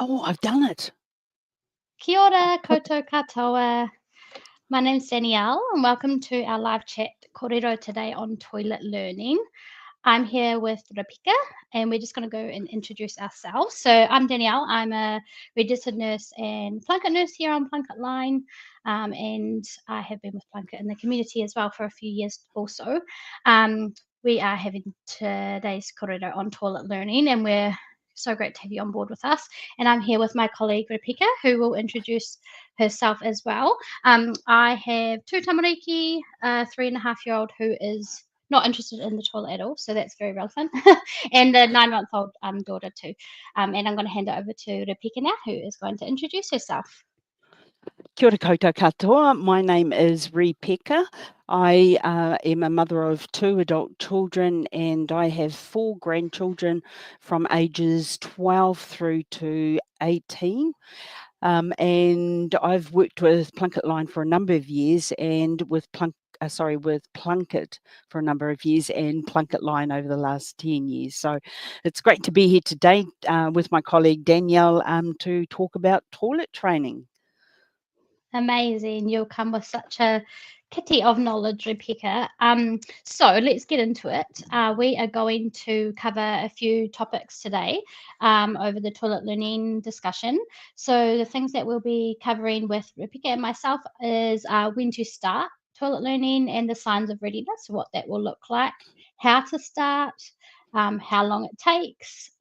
Oh, I've done it. Kia ora, koutou katoa. My name's Danielle, and welcome to our live chat kōrero today on toilet learning. I'm here with Rebecca, and we're just going to go and introduce ourselves. So I'm Danielle. I'm a registered nurse and Plunket nurse here on Plunket Line, and I have been with Plunket in the community as well for a few years also. Um, we are having today's kōrero on toilet learning, and we're so great to have you on board with us. And I'm here with my colleague Rebecca, who will introduce herself as well. I have two tamariki, a 3.5-year-old who is not interested in the toilet at all, so that's very relevant, and a 9-month-old daughter too. And I'm going to hand it over to Rebecca now, who is going to introduce herself. Kia ora koutou katoa. My name is Rebecca. I am a mother of 2 adult children, and I have 4 grandchildren from ages 12 through to 18. And I've worked with Plunket Line for a number of years, and with Plunket for a number of years, and Plunket Line over the last 10 years. So it's great to be here today with my colleague Danielle to talk about toilet training. Amazing. You'll come with such a kitty of knowledge, Rebecca. So let's get into it. We are going to cover a few topics today over the toilet learning discussion. So the things that we'll be covering with Rebecca and myself is when to start toilet learning and the signs of readiness, what that will look like, how to start, how long it takes,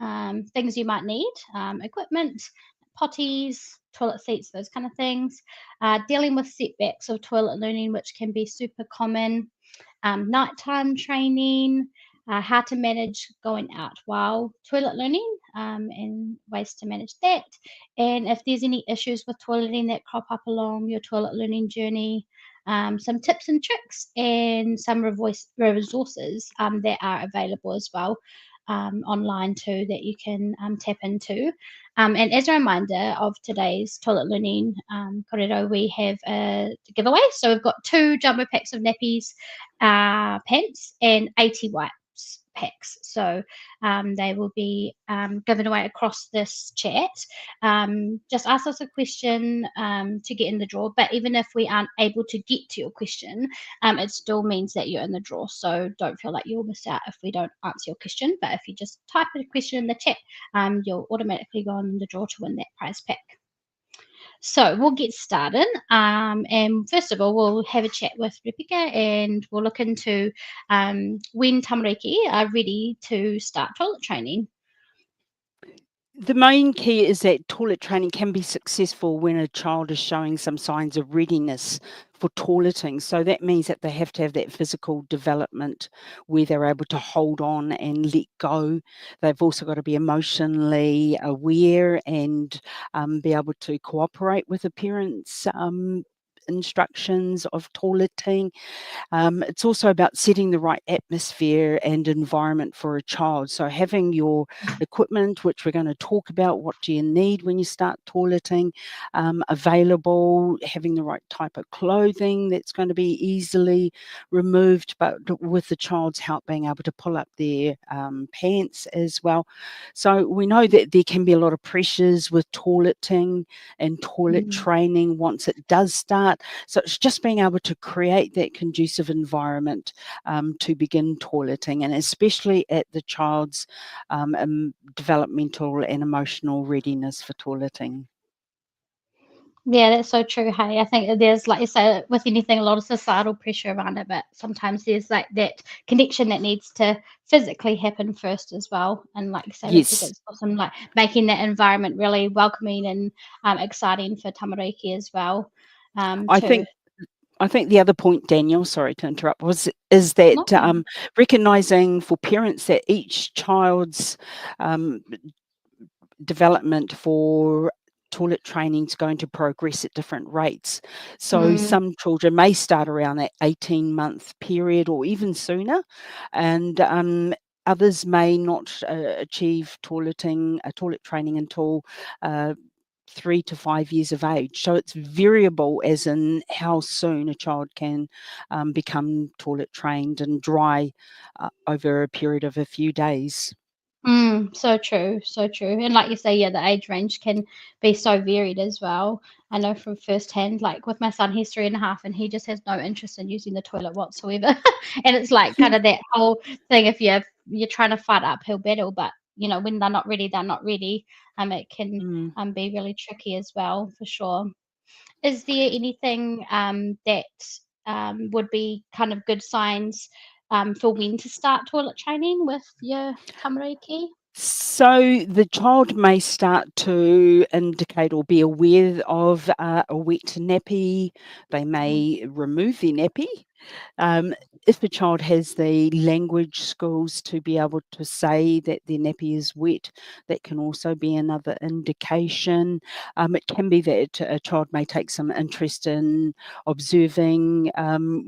things you might need, equipment, potties, toilet seats, those kind of things. Dealing with setbacks of toilet learning, which can be super common, nighttime training, how to manage going out while toilet learning, and ways to manage that. And if there's any issues with toileting that crop up along your toilet learning journey, some tips and tricks and some resources that are available as well online too that you can tap into. And as a reminder of today's toilet learning kōrero, we have a giveaway. So we've got 2 jumbo packs of nappies, pants, and 80 wipes packs. So they will be given away across this chat. Just ask us a question to get in the draw. But even if we aren't able to get to your question, it still means that you're in the draw. So don't feel like you'll miss out if we don't answer your question. But if you just type a question in the chat, you'll automatically go on the draw to win that prize pack. So we'll get started. And first of all, we'll have a chat with Rebecca and we'll look into when tamariki are ready to start toilet training. The main key is that toilet training can be successful when a child is showing some signs of readiness for toileting. So that means that they have to have that physical development where they're able to hold on and let go. They've also got to be emotionally aware and be able to cooperate with the parents' instructions of toileting. It's also about setting the right atmosphere and environment for a child. So having your equipment, which we're going to talk about, what do you need when you start toileting, available, having the right type of clothing that's going to be easily removed, but with the child's help being able to pull up their pants as well. So we know that there can be a lot of pressures with toileting and toilet training once it does start. So it's just being able to create that conducive environment to begin toileting, and especially at the child's developmental and emotional readiness for toileting. Yeah, that's so true. Hey, I think that there's, like you say, with anything, a lot of societal pressure around it, but sometimes there's like that connection that needs to physically happen first as well. And like you say, Rebecca, Yes, it's awesome, like making that environment really welcoming and exciting for tamariki as well, I too. think I think the other point, Daniel, sorry to interrupt, is that No. recognizing for parents that each child's um, development for toilet training is going to progress at different rates. So Mm, some children may start around that 18-month period or even sooner, and others may not achieve toilet training until 3 to 5 years of age. So it's variable as in how soon a child can become toilet trained and dry over a period of a few days. So true, so true. And like you say, yeah, the age range can be so varied as well. I know from firsthand, like with my son, he's 3.5 and he just has no interest in using the toilet whatsoever. And it's like kind of that whole thing if you're trying to fight uphill battle, but when they're not ready, they're not ready. It can Mm. be really tricky as well, for sure. Is there anything that would be kind of good signs for when to start toilet training with your tamariki? So the child may start to indicate or be aware of a wet nappy. They Mm, may remove their nappy. Um, if the child has the language skills to be able to say that their nappy is wet, that can also be another indication. It can be that a child may take some interest in observing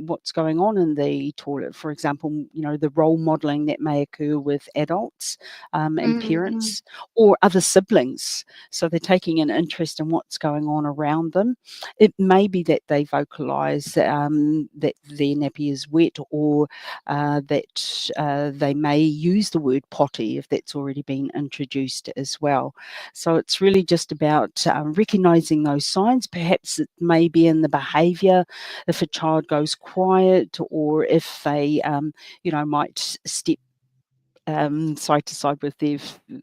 what's going on in the toilet. For example, the role modelling that may occur with adults and mm, mm. parents or other siblings. So they're taking an interest in what's going on around them. It may be that they vocalise that their nappy is wet, or that they may use the word potty if that's already been introduced as well. So it's really just about recognising those signs. Perhaps it may be in the behaviour, if a child goes quiet, or if they, might step side to side with their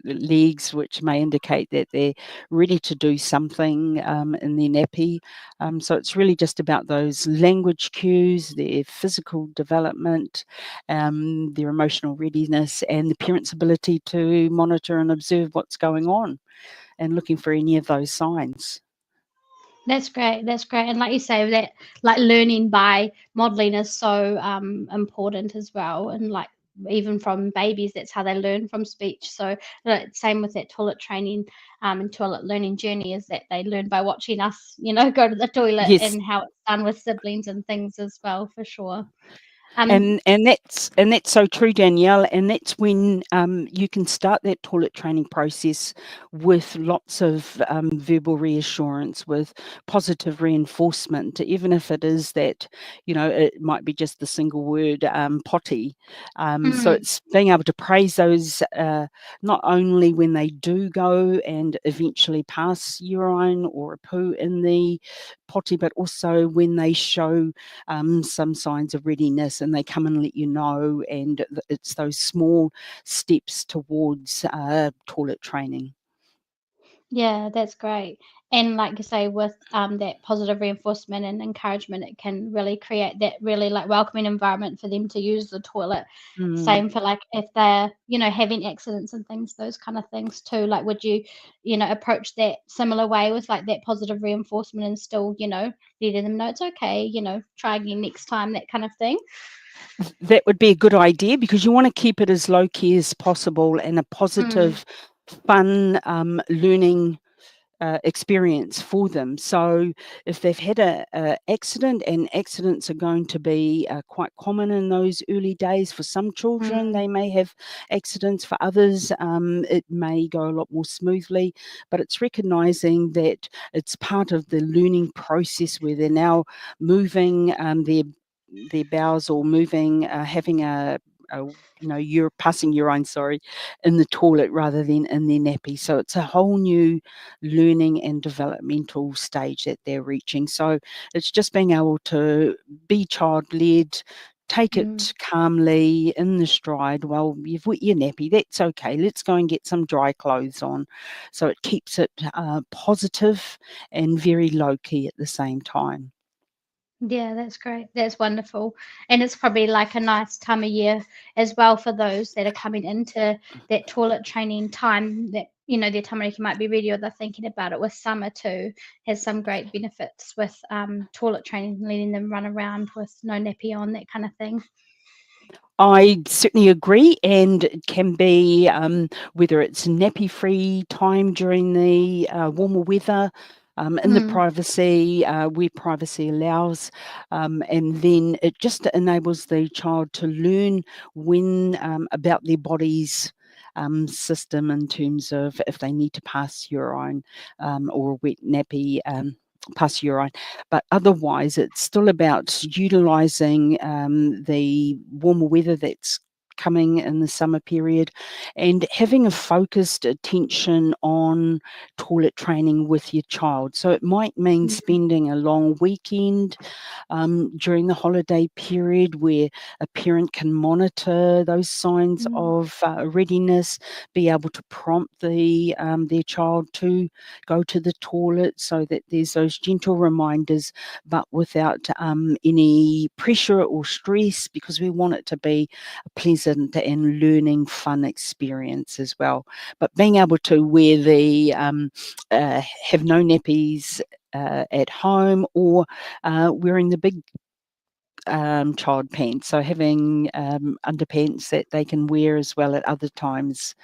legs, which may indicate that they're ready to do something in their nappy. So it's really just about those language cues, their physical development, their emotional readiness, and the parent's ability to monitor and observe what's going on and looking for any of those signs. That's great. That's great. And like you say, that like learning by modeling is so important as well. And like even from babies, that's how they learn from speech. So like, same with that toilet training and toilet learning journey is that they learn by watching us, go to the toilet Yes. and how it's done with siblings and things as well, for sure. Um, And that's so true, Danielle. And that's when you can start that toilet training process with lots of verbal reassurance, with positive reinforcement, even if it is that it might be just the single word potty. So mm, it's being able to praise those not only when they do go and eventually pass urine or a poo in the potty, but also when they show some signs of readiness and they come and let you know. And it's those small steps towards toilet training. Yeah, that's great. And like you say, with that positive reinforcement and encouragement, it can really create that really like welcoming environment for them to use the toilet. Mm. Same for like if they're, having accidents and things, those kind of things too. Like, would you, approach that similar way with like that positive reinforcement and still, letting them know it's okay, try again next time, that kind of thing? That would be a good idea, because you want to keep it as low key as possible and a Mm, positive, fun learning experience for them. So if they've had a accident, and accidents are going to be quite common in those early days for some children, mm, they may have accidents. For others, it may go a lot more smoothly. But it's recognizing that it's part of the learning process where they're now moving their bowels, or moving, having a you're passing urine, sorry, in the toilet rather than in their nappy. So it's a whole new learning and developmental stage that they're reaching. So it's just being able to be child led, take mm. it calmly in the stride. Well, you've wet your nappy, that's okay. Let's go and get some dry clothes on. So it keeps it positive and very low key at the same time. Yeah, that's great. That's wonderful. And it's probably like a nice time of year as well for those that are coming into that toilet training time that, their tamariki might be ready or they're thinking about it with summer too. Has some great benefits with toilet training, letting them run around with no nappy on, that kind of thing. I certainly agree, and it can be whether it's nappy free time during the warmer weather, in the Mm, privacy, where privacy allows, and then it just enables the child to learn when about their body's system, in terms of if they need to pass urine, or a wet nappy. Pass urine, but otherwise it's still about utilising the warmer weather that's coming in the summer period, and having a focused attention on toilet training with your child. So it might mean Mm, spending a long weekend during the holiday period where a parent can monitor those signs mm, of readiness, be able to prompt their child to go to the toilet so that there's those gentle reminders, but without any pressure or stress, because we want it to be a pleasant and learning fun experience as well. But being able to wear have no nappies at home, or wearing the big child pants. So having underpants that they can wear as well at other times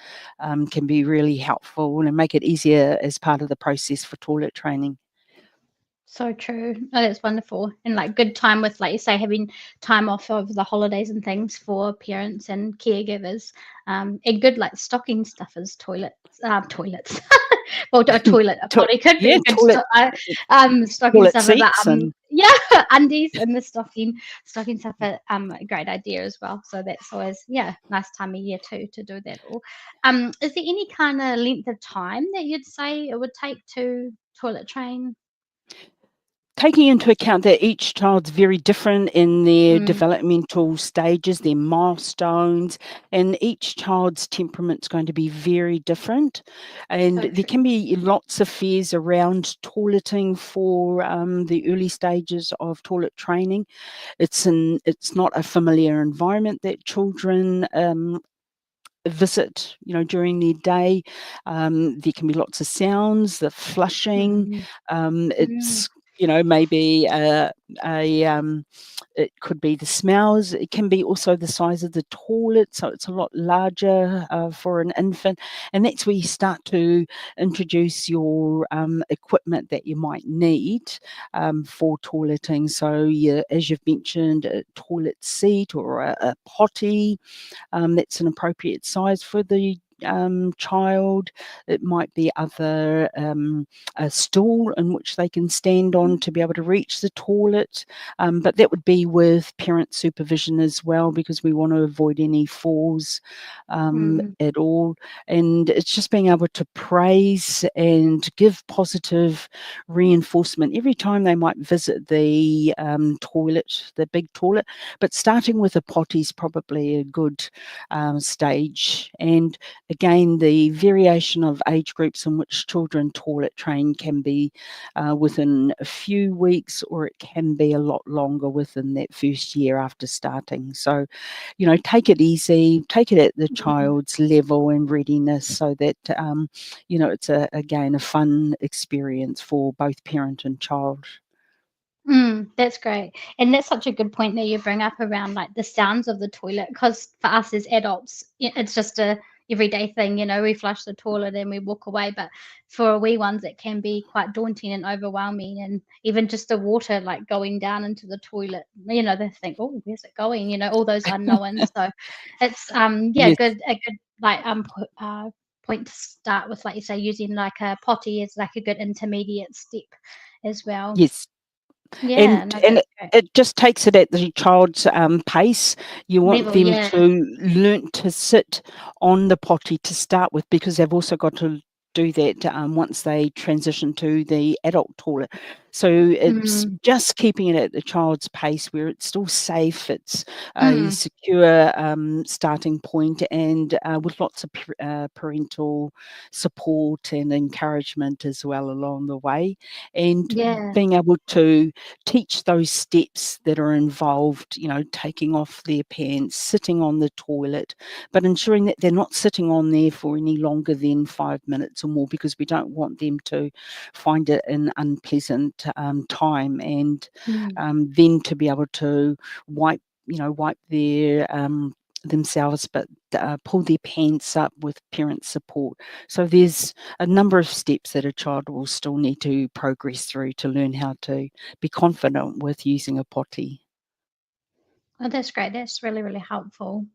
can be really helpful and make it easier as part of the process for toilet training. so true. Oh, that's wonderful. And like good time with, like you say, having time off over the holidays and things for parents and caregivers. And good like stocking stuffers, toilets. Well, a toilet, a To- potty could be yeah, a good stocking toilet stuffer, but seats and yeah, undies in the stocking stuffer, a great idea as well. So that's always, yeah, nice time of year too to do that all. Is there any kind of length of time that you'd say it would take to toilet train? taking into account that each child's very different in their Mm, developmental stages, their milestones, and each child's temperament's going to be very different. And so there true. can be lots of fears around toileting for the early stages of toilet training. It's not a familiar environment that children visit, during their day. There can be lots of sounds, the flushing. Mm, mm, It's maybe it could be the smells. It can be also the size of the toilet, so it's a lot larger for an infant, and that's where you start to introduce your equipment that you might need for toileting. So, as you've mentioned, a toilet seat or a potty that's an appropriate size for the child. It might be a stool in which they can stand on to be able to reach the toilet, but that would be with parent supervision as well, because we want to avoid any falls mm, at all. And it's just being able to praise and give positive reinforcement every time they might visit the toilet, the big toilet. But starting with a potty is probably a good stage. And again, the variation of age groups in which children toilet train can be within a few weeks, or it can be a lot longer within that first year after starting. So, take it easy, take it at the mm. child's level and readiness, so that it's again a fun experience for both parent and child. That's great. And that's such a good point that you bring up around like the sounds of the toilet. Because for us as adults, it's just a everyday thing, we flush the toilet and we walk away. But for wee ones, it can be quite daunting and overwhelming. And even just the water like going down into the toilet, they think, oh, where's it going? All those unknowns. So it's yeah, Yes, good a good like point to start with, like you say, using like a potty is like a good intermediate step as well. yes. Yeah, and no, and that's it, great. it just takes it at the child's pace. You want Level, them yeah. to learn to sit on the potty to start with, because they've also got to do that once they transition to the adult toilet. So it's Mm, just keeping it at the child's pace where it's still safe, it's a mm, secure starting point, and with lots of parental support and encouragement as well along the way, and yeah. being able to teach those steps that are involved, taking off their pants, sitting on the toilet, but ensuring that they're not sitting on there for any longer than 5 minutes or more, because we don't want them to find it an unpleasant time. And Mm, then to be able to wipe, wipe their themselves, but pull their pants up with parent support. So there's a number of steps that a child will still need to progress through to learn how to be confident with using a potty. oh, that's great. That's really, really helpful.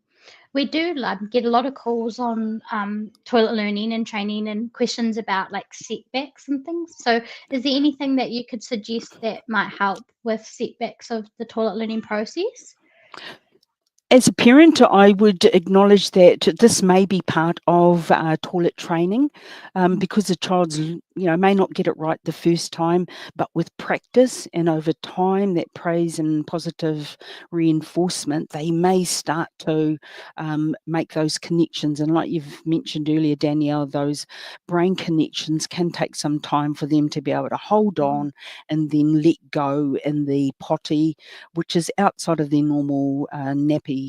We do get a lot of calls on toilet learning and training and questions about like setbacks and things. So, is there anything that you could suggest that might help with setbacks of the toilet learning process? As a parent, I would acknowledge that this may be part of toilet training, because the child's, may not get it right the first time, but with practice and over time, that praise and positive reinforcement, they may start to make those connections. And like you've mentioned earlier, Danielle, those brain connections can take some time for them to be able to hold Mm, on and then let go in the potty, which is outside of their normal nappy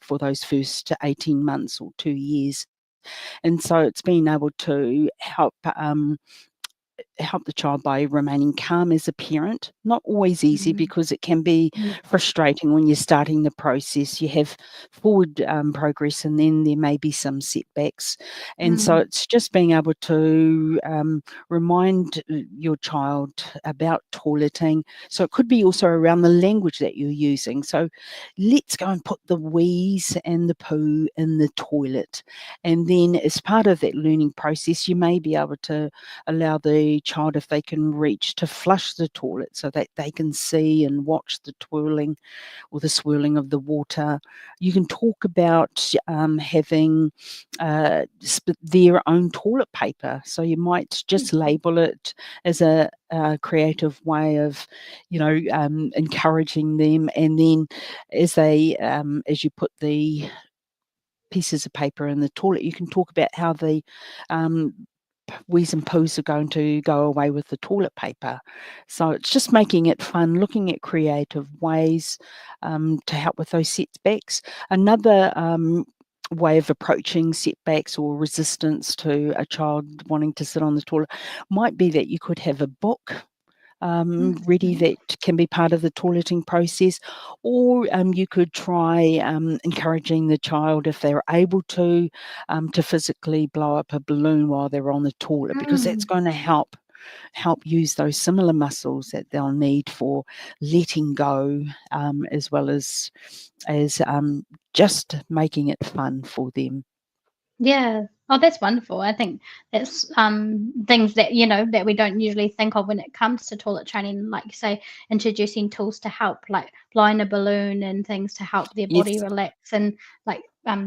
for those first 18 months or 2 years. And so it's being able to help the child by remaining calm as a parent. Not always easy mm, because it can be mm, frustrating when you're starting the process. You have forward progress and then there may be some setbacks. And so mm, it's just being able to remind your child about toileting. So it could be also around the language that you're using. So let's go and put the wheeze and the poo in the toilet. And then as part of that learning process, you may be able to allow the child, if they can reach, to flush the toilet so that they can see and watch the twirling or the swirling of the water. You can talk about having their own toilet paper. So you might just mm. label it as a creative way of, encouraging them. And then as you put the pieces of paper in the toilet, you can talk about how the um, wheeze and poos are going to go away with the toilet paper. So it's just making it fun, looking at creative ways to help with those setbacks. Another way of approaching setbacks or resistance to a child wanting to sit on the toilet might be that you could have a book ready Okay. that can be part of the toileting process, or you could try encouraging the child, if they're able to physically blow up a balloon while they're on the toilet, because that's Mm. going to help use those similar muscles that they'll need for letting go, as well as just making it fun for them. Yeah. Oh, that's wonderful. I think that's things that that we don't usually think of when it comes to toilet training. Like you say, introducing tools to help, like blowing a balloon and things to help their body Yes, relax, and like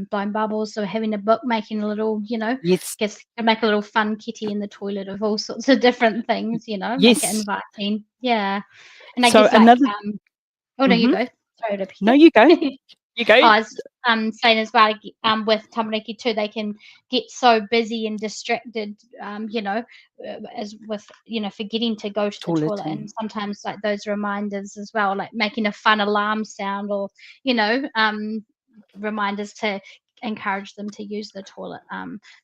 blowing bubbles. Or having a book, making a little, yes. guess can make a little fun kitty in the toilet of all sorts of different things. Make it Yes. inviting. Yeah, and I So guess like another. oh no, you Mhm. go. Sorry to No, pick you go. it. You go. I was saying as well, with tamariki too, they can get so busy and distracted, as with forgetting to go to the toilet, and Toileting. sometimes like those reminders as well, like making a fun alarm sound, or you know, um, reminders to encourage them to use the toilet,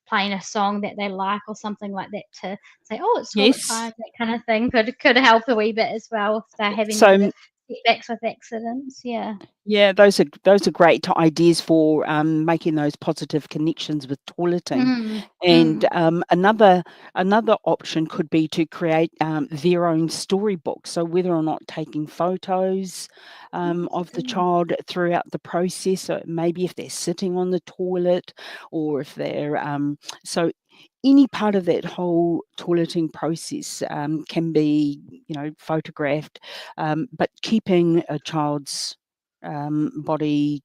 playing a song that they like or something like that to say, oh, it's toilet Yes. time, that kind of thing could help a wee bit as well if they're having So the setbacks with accidents. Yeah. yeah, those are great ideas for making those positive connections with toileting. Mm, And mm. another option could be to create their own storybook. So whether or not taking photos of the Mm, child throughout the process, so maybe if they're sitting on the toilet, or if they're so any part of that whole toileting process can be, photographed, but keeping a child's body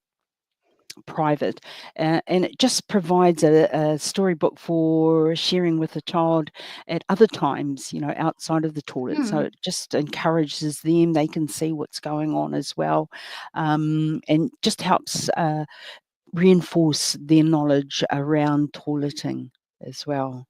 private. And it just provides a storybook for sharing with the child at other times, outside of the toilet. So mm. it just encourages them, they can see what's going on as well, and just helps reinforce their knowledge around toileting as well.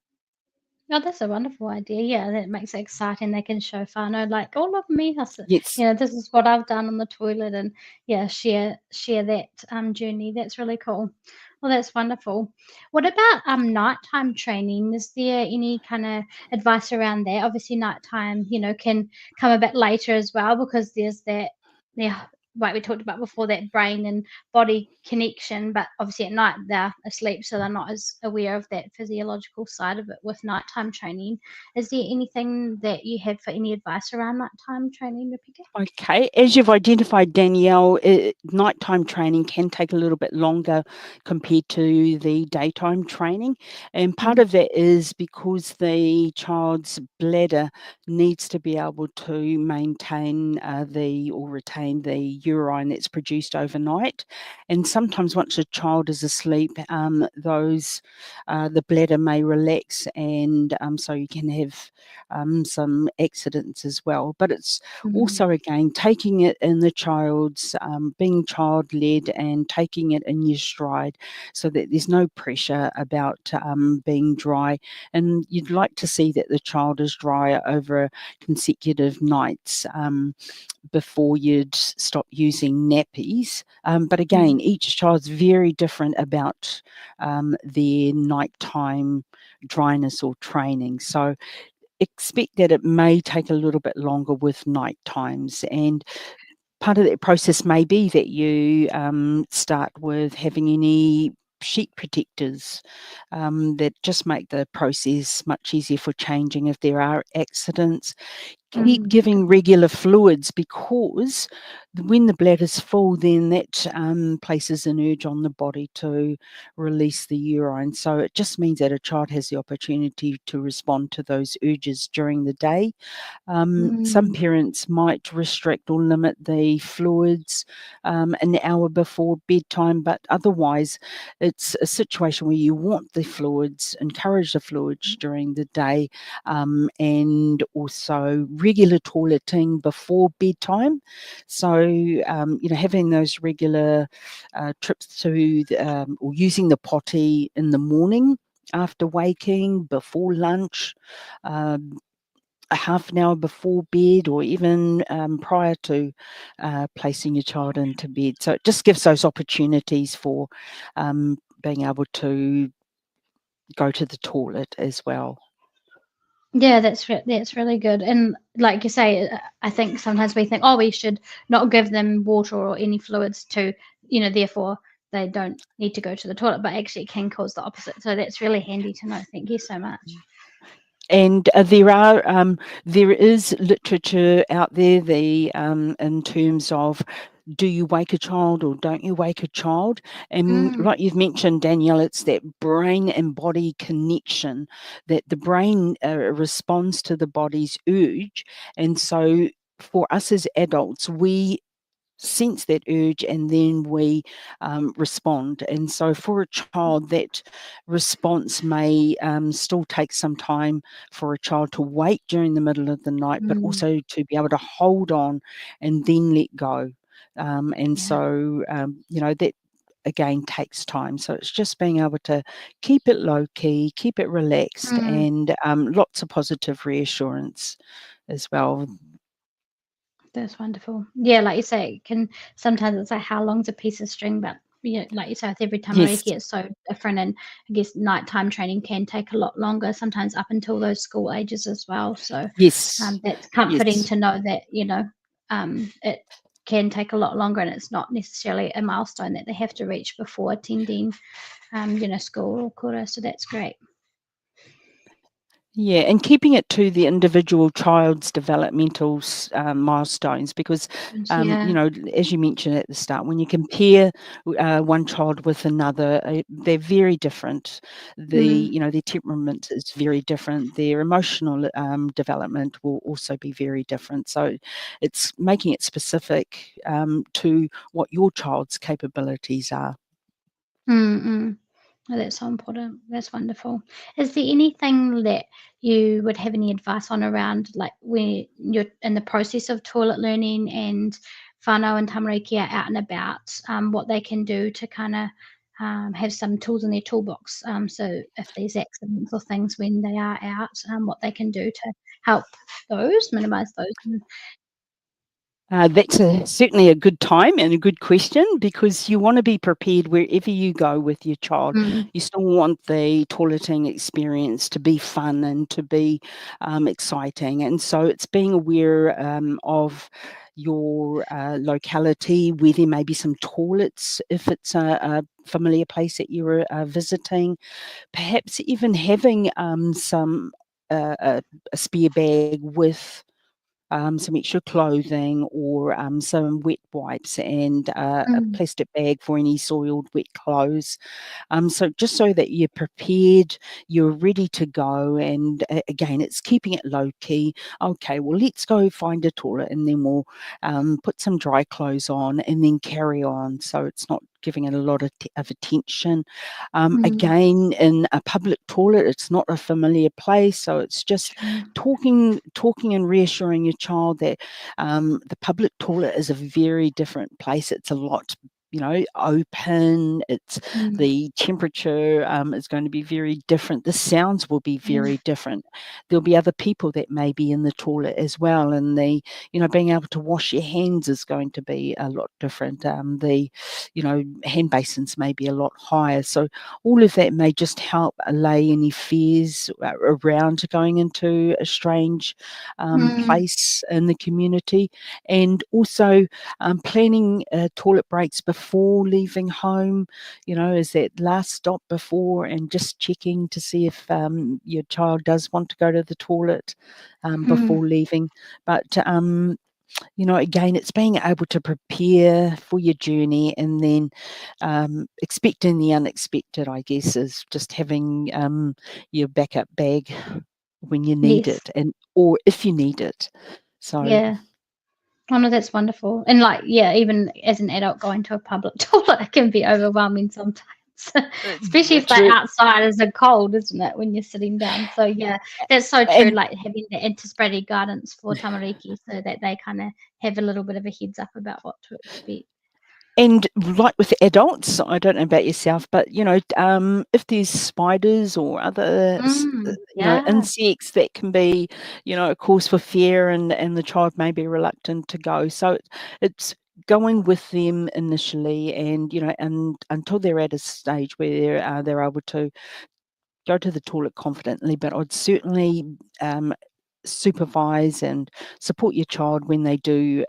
Oh, that's a wonderful idea. Yeah, that makes it exciting. They can show whānau like, "Oh, look me, Yes. this is what I've done on the toilet," and yeah, share that journey. That's really cool. Well, that's wonderful. What about nighttime training? Is there any kind of advice around that? Obviously, nighttime, can come a bit later as well because there's that, yeah, like we talked about before, that brain and body connection. But obviously, at night they're asleep, so they're not as aware of that physiological side of it with nighttime training. Is there anything that you have for any advice around nighttime training, Rebecca? Okay, as you've identified, Danielle, nighttime training can take a little bit longer compared to the daytime training. And part Mm, of that is because the child's bladder needs to be able to maintain or retain the urine that's produced overnight. And sometimes once a child is asleep, the bladder may relax, and so you can have some accidents as well. But it's Mm, also, again, taking it in the child's, being child-led and taking it in your stride, so that there's no pressure about being dry. And you'd like to see that the child is dry over consecutive nights before you'd stop using nappies. But mm, again, each child's very different about their nighttime dryness or training. So expect that it may take a little bit longer with night times. And part of that process may be that you start with having any sheet protectors that just make the process much easier for changing if there are accidents. Keep mm, giving regular fluids, because when the bladder's full, then that places an urge on the body to release the urine. So it just means that a child has the opportunity to respond to those urges during the day. Some mm, parents might restrict or limit the fluids an hour before bedtime, but otherwise, it's a situation where you want the fluids, encourage the fluids during the day, and also regular toileting before bedtime. So, having those regular trips to or using the potty in the morning after waking, before lunch, um, a half an hour before bed, or even prior to placing your child into bed. So it just gives those opportunities for being able to go to the toilet as well. Yeah, that's really good. And like you say, I think sometimes we think, oh, we should not give them water or any fluids to, therefore they don't need to go to the toilet, but actually it can cause the opposite. So that's really handy to know. Thank you so much. And there is literature out there, in terms of, do you wake a child or don't you wake a child? And Mm, like you've mentioned, Danielle, it's that brain and body connection, that the brain responds to the body's urge. And so for us as adults, we sense that urge, and then we respond. And so for a child, that response may still take some time for a child to wait during the middle of the night, but mm, also to be able to hold on and then let go. And yeah. so, that again takes time. So it's just being able to keep it low key, keep it relaxed, Mm. and lots of positive reassurance as well. That's wonderful. Yeah, like you say, it can sometimes it's like how long's a piece of string, but like you say, with every Yes, tamariki, it's so different. And I guess nighttime training can take a lot longer, sometimes up until those school ages as well. So yes, that's comforting yes. to know that, it can take a lot longer and it's not necessarily a milestone that they have to reach before attending, school or kura. So that's great. Yeah, and keeping it to the individual child's developmental milestones, because, Yeah. as you mentioned at the start, when you compare one child with another, they're very different. Mm, Their temperament is very different. Their emotional development will also be very different. So it's making it specific to what your child's capabilities are. mm, mm. Oh, that's so important. That's wonderful. Is there anything that you would have any advice on around, like, when you're in the process of toilet learning and whānau and tamariki are out and about, what they can do to kinda, have some tools in their toolbox, so if there's accidents or things when they are out, what they can do to help those, minimize those? That's certainly a good time and a good question, because you want to be prepared wherever you go with your child. Mm, You still want the toileting experience to be fun and to be exciting. And so it's being aware of your locality, where there may be some toilets if it's a familiar place that you're visiting. Perhaps even having a spare bag with some extra clothing, or some wet wipes, and a Mm, plastic bag for any soiled wet clothes. So just so that you're prepared, you're ready to go, and again, it's keeping it low key. Okay, well, let's go find a toilet, and then we'll put some dry clothes on, and then carry on. So it's not giving it a lot of attention. mm, Again, in a public toilet, it's not a familiar place, so it's just true. talking and reassuring your child that the public toilet is a very different place. It's a lot, open. It's Mm, the temperature is going to be very different. The sounds will be yeah. very different. There'll be other people that may be in the toilet as well, and being able to wash your hands is going to be a lot different. The hand basins may be a lot higher. So all of that may just help allay any fears around going into a strange Mm, place in the community, and also planning toilet breaks before leaving home, as that last stop before, and just checking to see if your child does want to go to the toilet mm, before leaving. But again, it's being able to prepare for your journey, and then expecting the unexpected, I guess, is just having your backup bag when you need yes. it, or if you need it. So Yeah. Oh, no, that's wonderful. And, like, yeah, even as an adult going to a public toilet, it can be overwhelming sometimes, especially yeah, if the true. outsiders are cold, isn't it, when you're sitting down? So, yeah, that's so true, And like, having the anticipated guidance for tamariki so that they kinda have a little bit of a heads up about what to expect. And like with adults, I don't know about yourself, but if there's spiders or other Yeah. insects, that can be a cause for fear, and the child may be reluctant to go. So it's going with them initially, and until they're at a stage where they're able to go to the toilet confidently. But I'd certainly supervise and support your child when they do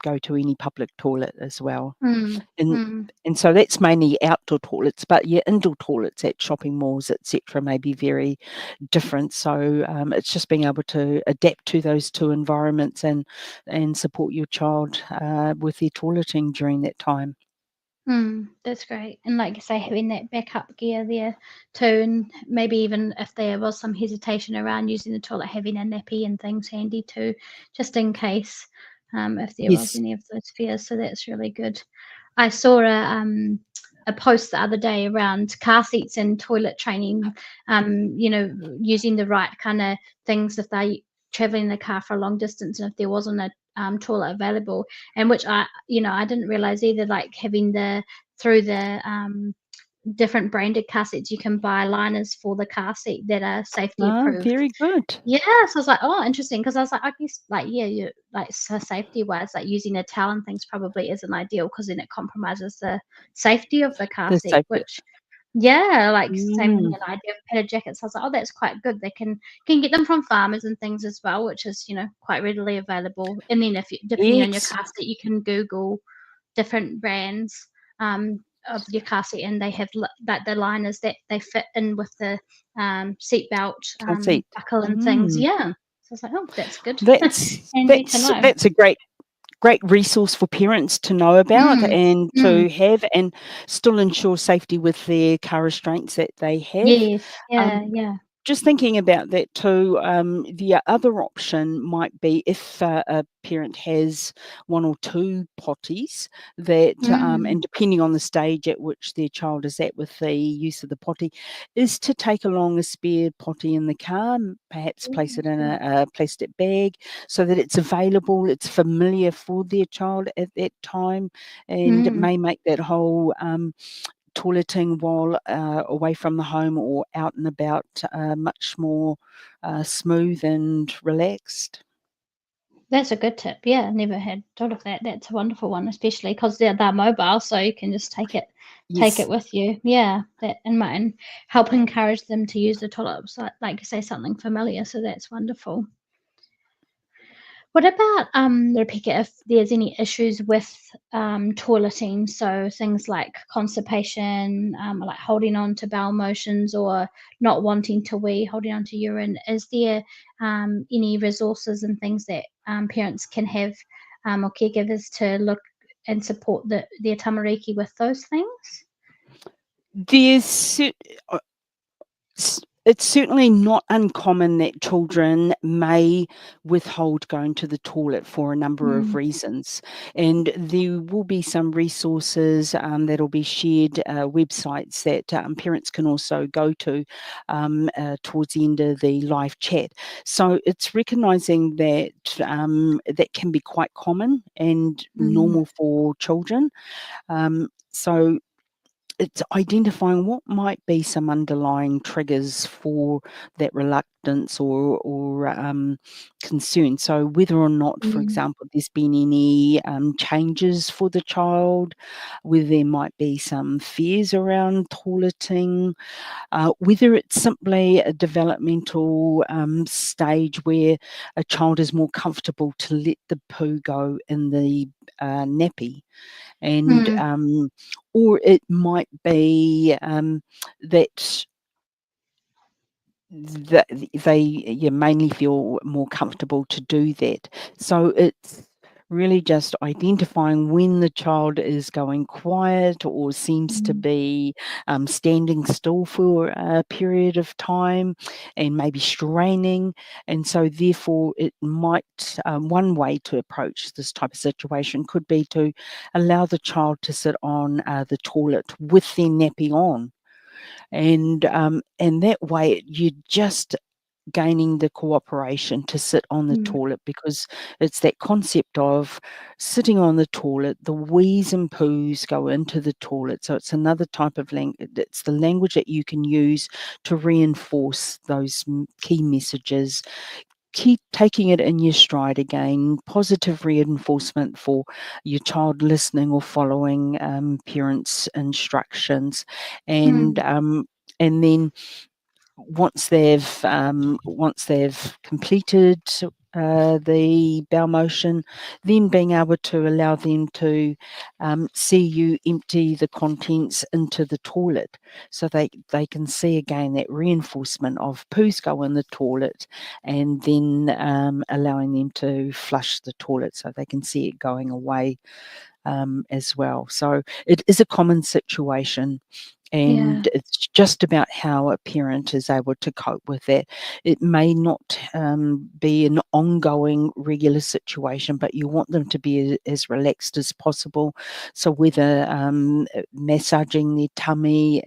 go to any public toilet as well. Mm, And mm, and so that's mainly outdoor toilets, but yeah, indoor toilets at shopping malls, etc., may be very different. So it's just being able to adapt to those two environments, and support your child with their toileting during that time. that's great. And like you say, having that backup gear there too, and maybe even if there was some hesitation around using the toilet, having a nappy and things handy too, just in case, if there was Yes. any of those fears. So that's really good. I saw a post the other day around car seats and toilet training, using the right kind of things if they traveling in the car for a long distance and if there wasn't a toilet available, and which I didn't realize either, like having through the different branded car seats, you can buy liners for the car seat that are safety Ah, approved. very good. Yeah, so I was like, "Oh, interesting," because I was like, I guess, like, yeah, you like, so safety-wise, like, using a towel and things probably isn't ideal because then it compromises the safety of the car The seat, safety. which yeah, like, same thing, Mm, an idea of padded jackets. I was like, "Oh, that's quite good." They can get them from farmers and things as well, which is, quite readily available, and then if you depending on your ex car seat, you can Google different brands, of your car seat, and they have like the liners that they fit in with the, seat belt, car seat. buckle and things. Mm. Yeah. So I was like, "Oh, that's good. That's Handy to that's know." that's a great resource for parents to know about, Mm, and mm. to have, and still ensure safety with their car restraints that they have. Yes. Um, Yeah, yeah. just thinking about that too, the other option might be if a parent has one or two potties, that, Mm, and depending on the stage at which their child is at with the use of the potty, is to take along a spare potty in the car, perhaps yeah, place it in good. a plastic bag so that it's available, it's familiar for their child at that time, and it Mm. may make that whole toileting while away from the home or out and about much more smooth and relaxed. That's a good tip. Yeah, never had thought of that. That's a wonderful one, especially because 'cause they're mobile, so you can just take it Yes. with you. Yeah, that and help encourage them to use the toilets, like you say, something familiar, so that's wonderful. What about, Rebecca, if there's any issues with toileting? So things like constipation, like holding on to bowel motions or not wanting to wee, holding on to urine. Is there any resources and things that parents can have or caregivers to look and support their tamariki with those things? There's it's certainly not uncommon that children may withhold going to the toilet for a number of Mm, reasons, and there will be some resources that'll be shared, websites that parents can also go to towards the end of the live chat. So it's recognizing that that can be quite common and mm, normal for children. So it's identifying what might be some underlying triggers for that reluctance or concern. So whether or not, for mm, example, there's been any changes for the child, whether there might be some fears around toileting, whether it's simply a developmental stage where a child is more comfortable to let the poo go in the nappy, and mm, or it might be that that they mainly feel more comfortable to do that. So it's really just identifying when the child is going quiet or seems to mm, be standing still for a period of time and maybe straining. And so therefore it might, one way to approach this type of situation could be to allow the child to sit on the toilet with their nappy on, and that way you're just gaining the cooperation to sit on the mm, toilet, because it's that concept of sitting on the toilet, the wheeze and poos go into the toilet. So it's another type of language. It's the language that you can use to reinforce those key messages. Keep taking it in your stride again, positive reinforcement for your child listening or following parents' instructions, and mm, um, and then once they've completed the bowel motion, then being able to allow them to see you empty the contents into the toilet, so they can see again that reinforcement of poos go in the toilet, and then allowing them to flush the toilet so they can see it going away as well. So it is a common situation, yeah. and it's just about how a parent is able to cope with that. It may not be an ongoing, regular situation, but you want them to be as relaxed as possible. So whether massaging their tummy,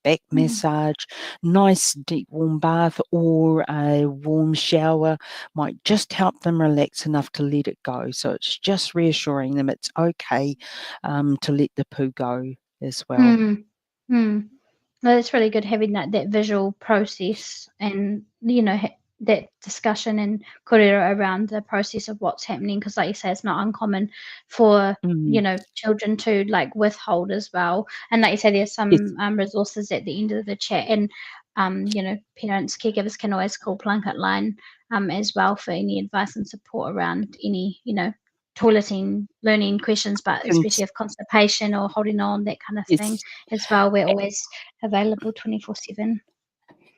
back Mm, massage, nice deep warm bath, or a warm shower might just help them relax enough to let it go. So it's just reassuring them it's okay to let the poo go as well. mm, mm. No, that's really good having that visual process and, that discussion and korero around the process of what's happening. Because, like you say, it's not uncommon for, Mm, children to, like, withhold as well, and like you say, there's yes, some, resources at the end of the chat, and, parents, caregivers can always call Plunket Line, as well for any advice and support around any, toileting, learning questions, but cons especially of constipation or holding on, that kind of thing yes. as well. We're always available 24/7.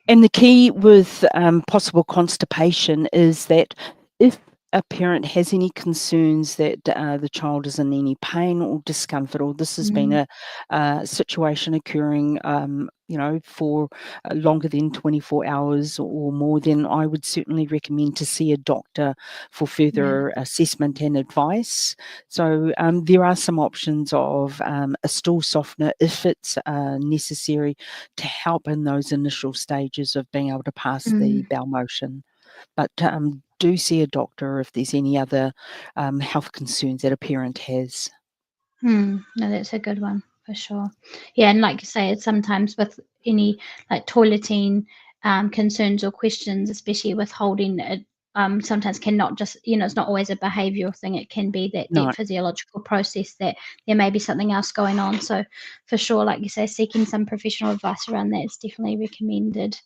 And the key with possible constipation is that if a parent has any concerns that the child is in any pain or discomfort, or this has been Mm, a situation occurring, for longer than 24 hours or more, then I would certainly recommend to see a doctor for yeah. further assessment and advice. So there are some options of a stool softener if it's necessary, to help in those initial stages of being able to pass the Mm, bowel motion. But do see a doctor if there's any other health concerns that a parent has. no, that's a good one for sure. Yeah, and like you say, it's sometimes with any like toileting concerns or questions, especially with holding it, sometimes cannot just, it's not always a behavioural thing. It can be that No. deep physiological process that there may be something else going on. So, for sure, like you say, seeking some professional advice around that is definitely recommended.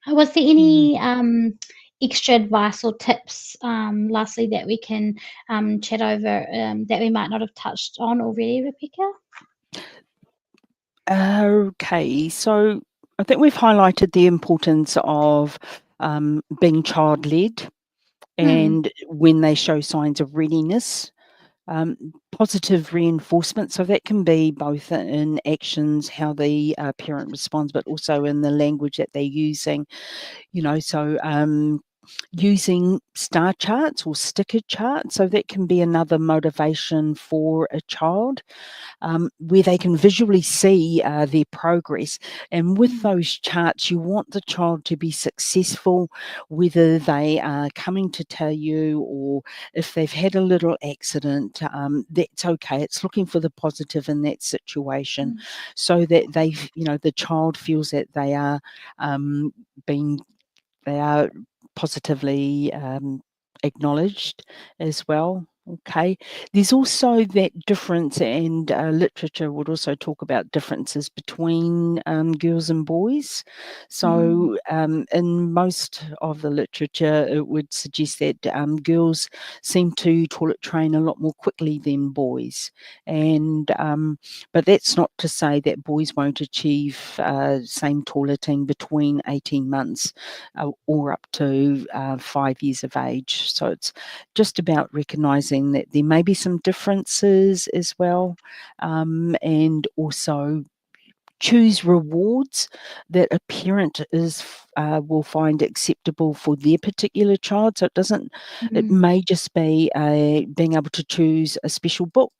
Was there Mm. any extra advice or tips, lastly, that we can chat over that we might not have touched on already, Rebecca? Okay, so I think we've highlighted the importance of being child-led, Mm, and when they show signs of readiness, um, positive reinforcement. So that can be both in actions, how the parent responds, but also in the language that they're using. So using star charts or sticker charts. So that can be another motivation for a child, where they can visually see their progress. And with mm, those charts, you want the child to be successful, whether they are coming to tell you or if they've had a little accident, that's okay. It's looking for the positive in that situation mm, so that the child feels that um, being they are positively acknowledged as well. Okay. There's also that difference, and literature would also talk about differences between girls and boys. mm, So, in most of the literature, it would suggest that girls seem to toilet train a lot more quickly than boys, and but that's not to say that boys won't achieve same toileting between 18 months or up to 5 years of age. So it's just about recognizing that there may be some differences as well, and also choose rewards that a parent will find acceptable for their particular child. So it mm, may just be being able to choose a special book.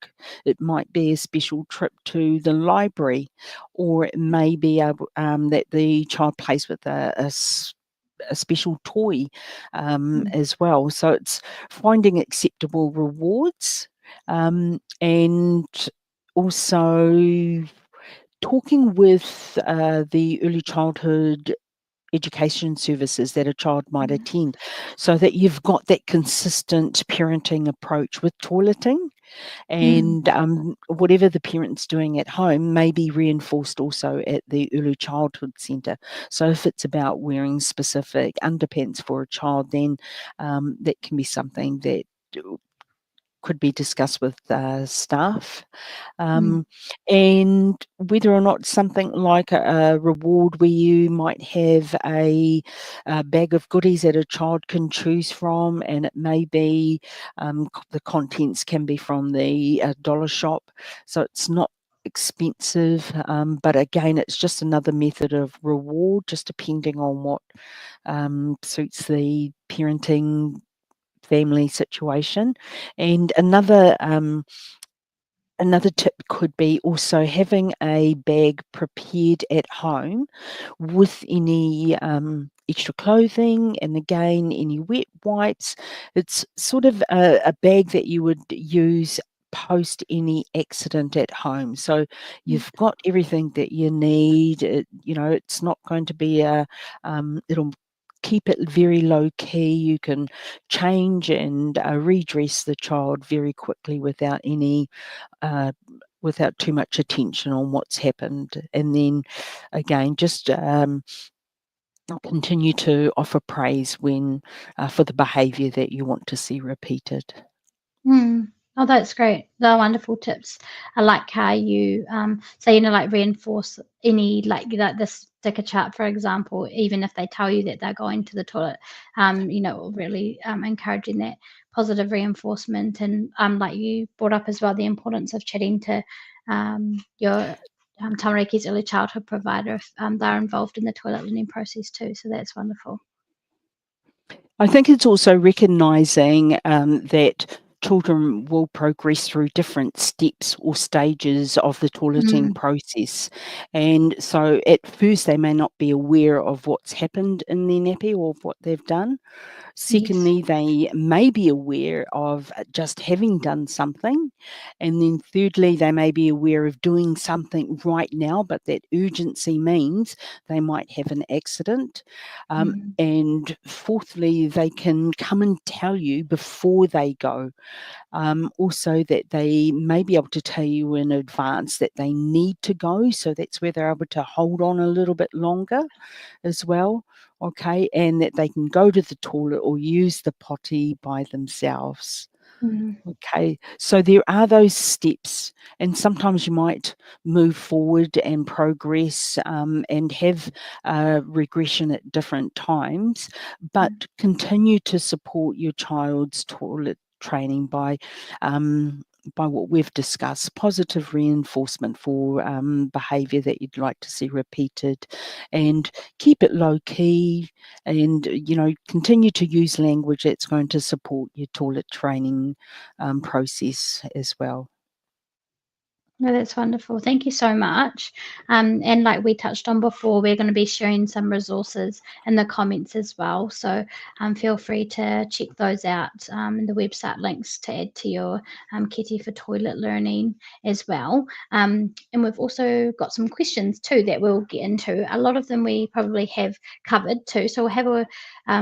It might be a special trip to the library, or it may be able that the child plays with a special toy mm, as well. So it's finding acceptable rewards, and also talking with the early childhood education services that a child might mm, attend, so that you've got that consistent parenting approach with toileting, mm, and whatever the parent's doing at home may be reinforced also at the early childhood centre. So if it's about wearing specific underpants for a child, then that can be something that could be discussed with staff, mm, um, and whether or not something like a reward where you might have a bag of goodies that a child can choose from, and it may be the contents can be from the dollar shop, so it's not expensive, but again, it's just another method of reward, just depending on what suits the parenting family situation. And another tip could be also having a bag prepared at home with any extra clothing, and again, any wet wipes. It's sort of a bag that you would use post any accident at home. So mm, you've got everything that you need. It's not going to be it'll keep it very low key. You can change and redress the child very quickly uh, without too much attention on what's happened. And then again, just continue to offer praise when for the behaviour that you want to see repeated. mm. Oh, that's great. They're wonderful tips. I like how you say, like reinforce any, like this sticker chart, for example, even if they tell you that they're going to the toilet, really encouraging that positive reinforcement. And like you brought up as well, the importance of chatting to your tamariki's early childhood provider if they're involved in the toilet learning process too. So that's wonderful. I think it's also recognising that children will progress through different steps or stages of the toileting Mm, process. And so at first, they may not be aware of what's happened in their nappy or of what they've done. yes. Secondly, they may be aware of just having done something. And then thirdly, they may be aware of doing something right now, but that urgency means they might have an accident. Mm, And fourthly, they can come and tell you before they go. Also, that they may be able to tell you in advance that they need to go. So that's where they're able to hold on a little bit longer as well. okay, and that they can go to the toilet or use the potty by themselves. Mm. Okay, so there are those steps, and sometimes you might move forward and progress and have regression at different times, but Mm. continue to support your child's toilet training by what we've discussed, positive reinforcement for behaviour that you'd like to see repeated, and keep it low key, and continue to use language that's going to support your toilet training process as well. No, that's wonderful. Thank you so much. And like we touched on before, we're going to be sharing some resources in the comments as well. So feel free to check those out in the website links to add to your kitty for toilet learning as well. And we've also got some questions too that we'll get into. A lot of them we probably have covered too. So we'll have a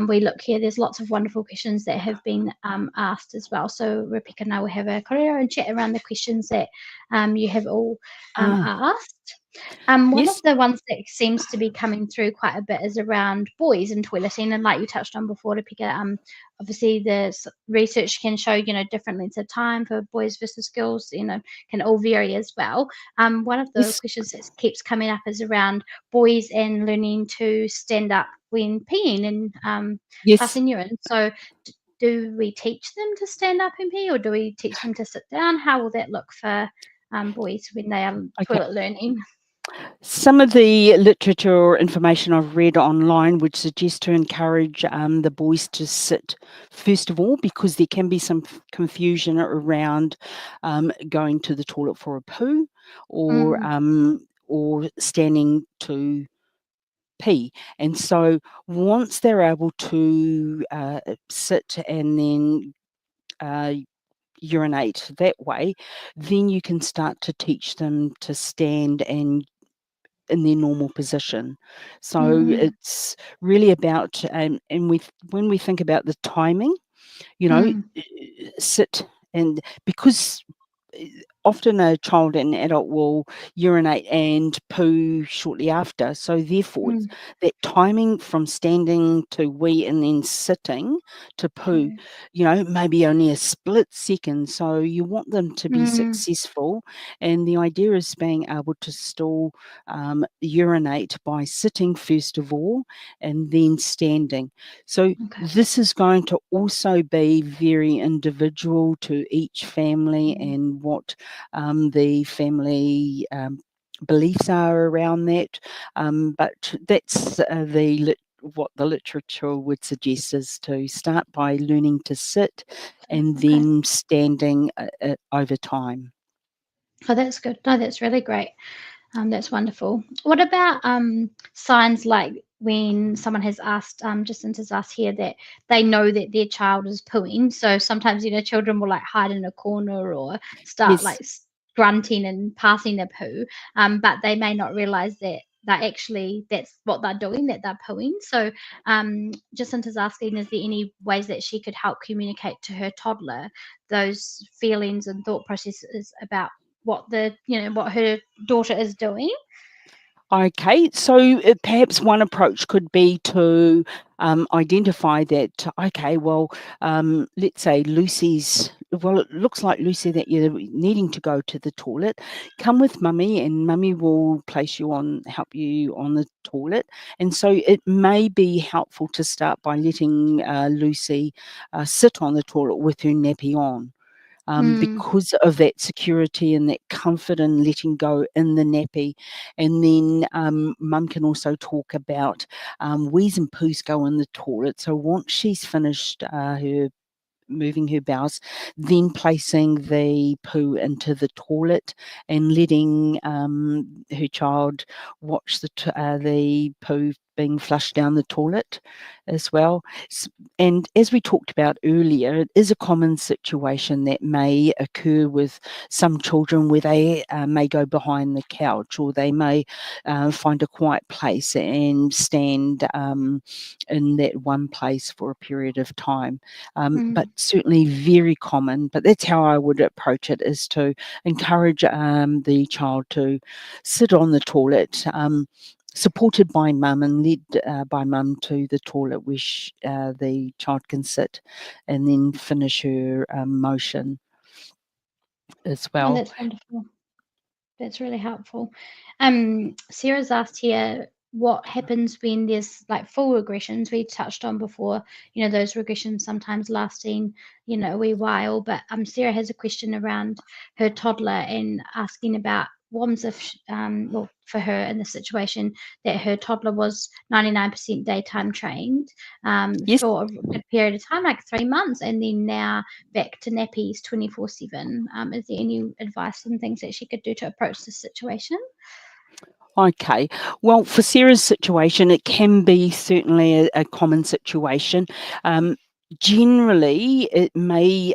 we look here. There's lots of wonderful questions that have been asked as well. So Rebecca and I will have a career and chat around the questions that you have all Ah, asked. One of yes, the ones that seems to be coming through quite a bit is around boys and toileting, and like you touched on before, to pick it. Obviously, the research can show different lengths of time for boys versus girls. Can all vary as well. One of the yes, questions that keeps coming up is around boys and learning to stand up when peeing and yes. passing urine. So, do we teach them to stand up and pee, or do we teach them to sit down? How will that look for boys when they are Okay. toilet learning? Some of the literature or information I've read online would suggest to encourage the boys to sit first of all, because there can be some confusion around going to the toilet for a poo, Mm, or standing to pee. And so once they're able to sit and then uh, urinate that way, then you can start to teach them to stand and in their normal position. So mm, it's really about, and when we think about the timing, you know, mm, sit, and because eh, often a child and adult will urinate and poo shortly after. So therefore, mm, that timing from standing to wee and then sitting to poo, mm, maybe only a split second. So you want them to be mm. successful, and the idea is being able to still urinate by sitting first of all and then standing. So Okay. this is going to also be very individual to each family Mm, and what the family beliefs are around that. But that's what the literature would suggest, is to start by learning to sit and okay. then standing over time. Oh, that's good. No, that's really great. That's wonderful. What about signs like when someone has asked, Jacinta has asked here that they know that their child is pooing. So sometimes, children will like hide in a corner or start Yes. like grunting and passing their poo, but they may not realize that that's what they're doing, that they're pooing. So Jacinta's asking, is there any ways that she could help communicate to her toddler those feelings and thought processes about what her daughter is doing? Okay, so perhaps one approach could be to identify that, okay, well, let's say it looks like Lucy that you're needing to go to the toilet. Come with mummy, and mummy will help you on the toilet. And so it may be helpful to start by letting Lucy sit on the toilet with her nappy on, Mm, because of that security and that comfort in letting go in the nappy. And then mum can also talk about wheeze and poos go in the toilet. So once she's finished her moving her bowels, then placing the poo into the toilet and letting her child watch the poo being flushed down the toilet as well. And as we talked about earlier, it is a common situation that may occur with some children, where they may go behind the couch, or they may find a quiet place and stand in that one place for a period of time. But mm, certainly very common. But that's how I would approach it, is to encourage the child to sit on the toilet. supported by mum and led by mum to the toilet where the child can sit and then finish her motion as Oh, well. that's wonderful. That's really helpful. Sarah's asked here what happens when there's like full regressions we touched on before, those regressions sometimes lasting, a wee while. But Sarah has a question around her toddler and asking about what happens if, well, for her in the situation that her toddler was 99% daytime trained Yes. for a good period of time, like 3 months, and then now back to nappies 24/7. Is there any advice and things that she could do to approach this situation? Okay. Well, for Sarah's situation, it can be certainly a common situation. Um, Generally, it may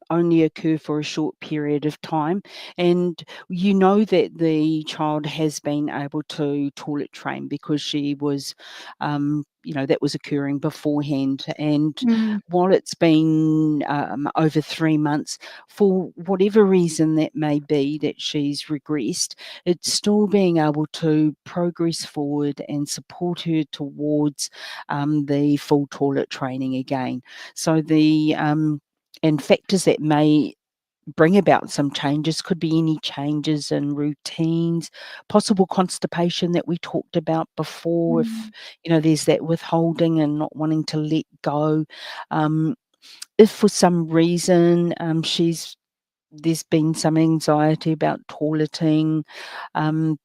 only occur for a short period of time, and you know that the child has been able to toilet train because she was, that was occurring beforehand. And Mm, while it's been over 3 months, for whatever reason that may be that she's regressed, it's still being able to progress forward and support her towards the full toilet training again. So and factors that may bring about some changes could be any changes in routines, possible constipation that we talked about before. If mm, there's that withholding and not wanting to let go. Um, if for some reason there's been some anxiety about toileting.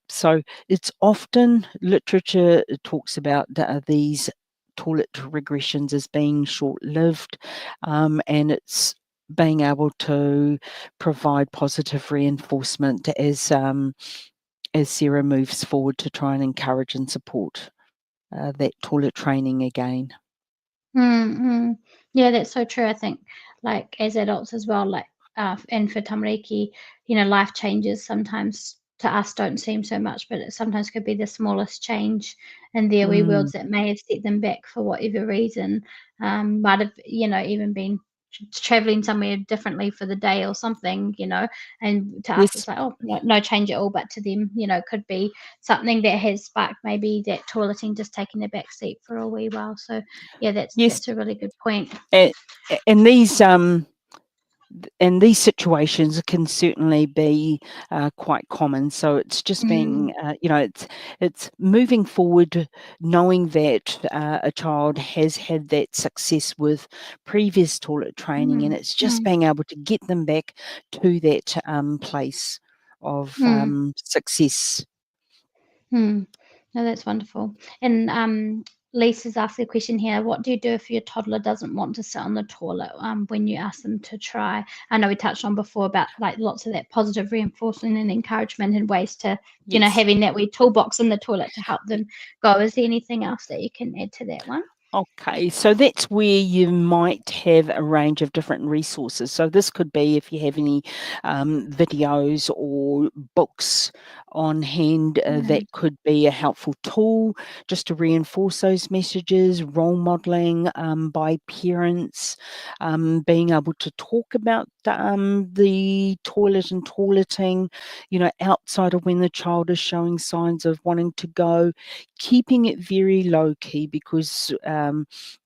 So it's often literature talks about these toilet regressions as being short-lived, and it's being able to provide positive reinforcement as Sarah moves forward to try and encourage and support that toilet training again. mm, mm. Yeah, that's so true. I think, like as adults as well, like and for tamariki, life changes sometimes to us don't seem so much, but it sometimes could be the smallest change in their wee Mm. worlds that may have set them back for whatever reason. Might have, even been traveling somewhere differently for the day or something, and to us Yes, it's like, oh, no, no change at all, but to them, could be something that has sparked maybe that toileting just taking a back seat for a wee while. So yeah, that's yes, that's a really good point. and, and these situations can certainly be quite common. So it's just Mm, being, it's moving forward, knowing that a child has had that success with previous toilet training, and mm, it's just mm, being able to get them back to that place of mm, success. mm. No, that's wonderful. And Lisa's asked a question here. What do you do if your toddler doesn't want to sit on the toilet when you ask them to try? I know we touched on before about like lots of that positive reinforcement and encouragement and ways to, Yes. having that wee toolbox in the toilet to help them go. Is there anything else that you can add to that one? Okay, so that's where you might have a range of different resources. So this could be if you have any videos or books on hand that Mm, could be a helpful tool just to reinforce those messages, role modeling by parents, being able to talk about the toilet and toileting, outside of when the child is showing signs of wanting to go, keeping it very low key because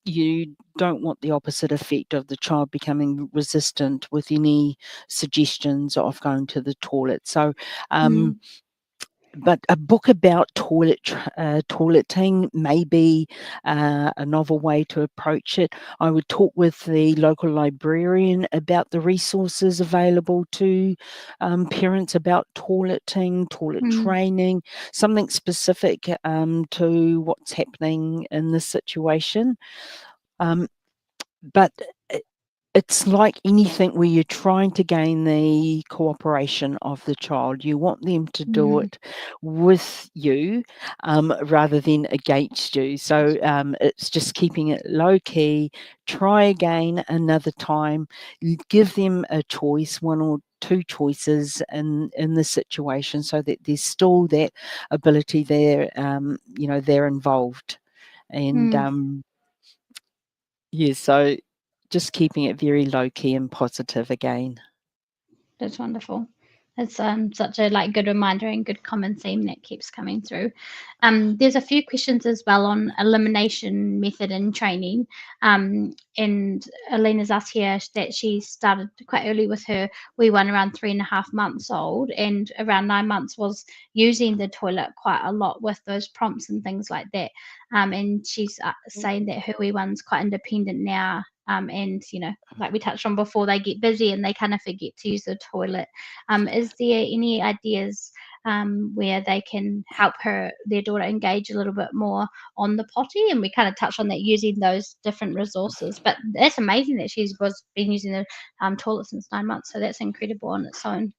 you don't want the opposite effect of the child becoming resistant with any suggestions of going to the toilet. So, um, mm, but a book about toileting may be a novel way to approach it. I would talk with the local librarian about the resources available to parents about toileting, toilet mm, training, something specific to what's happening in this situation. Um, but it's like anything where you're trying to gain the cooperation of the child. You want them to do mm, it with you rather than against you. So it's just keeping it low key. Try again another time. Give them a choice, one or two choices in the situation, so that there's still that ability there. They're involved, and mm. yeah. So just keeping it very low key and positive again. That's wonderful. It's such a like good reminder and good common theme that keeps coming through. There's a few questions as well on elimination method and training. And Alina's asked here that she started quite early with her wee one around 3.5 months old, and around 9 months was using the toilet quite a lot with those prompts and things like that. And she's saying that her wee one's quite independent now. And like we touched on before, they get busy and they kind of forget to use the toilet. Is there any ideas where they can help their daughter, engage a little bit more on the potty? And we kind of touched on that using those different resources. But that's amazing that she's was been using the toilet since 9 months. So that's incredible on its own.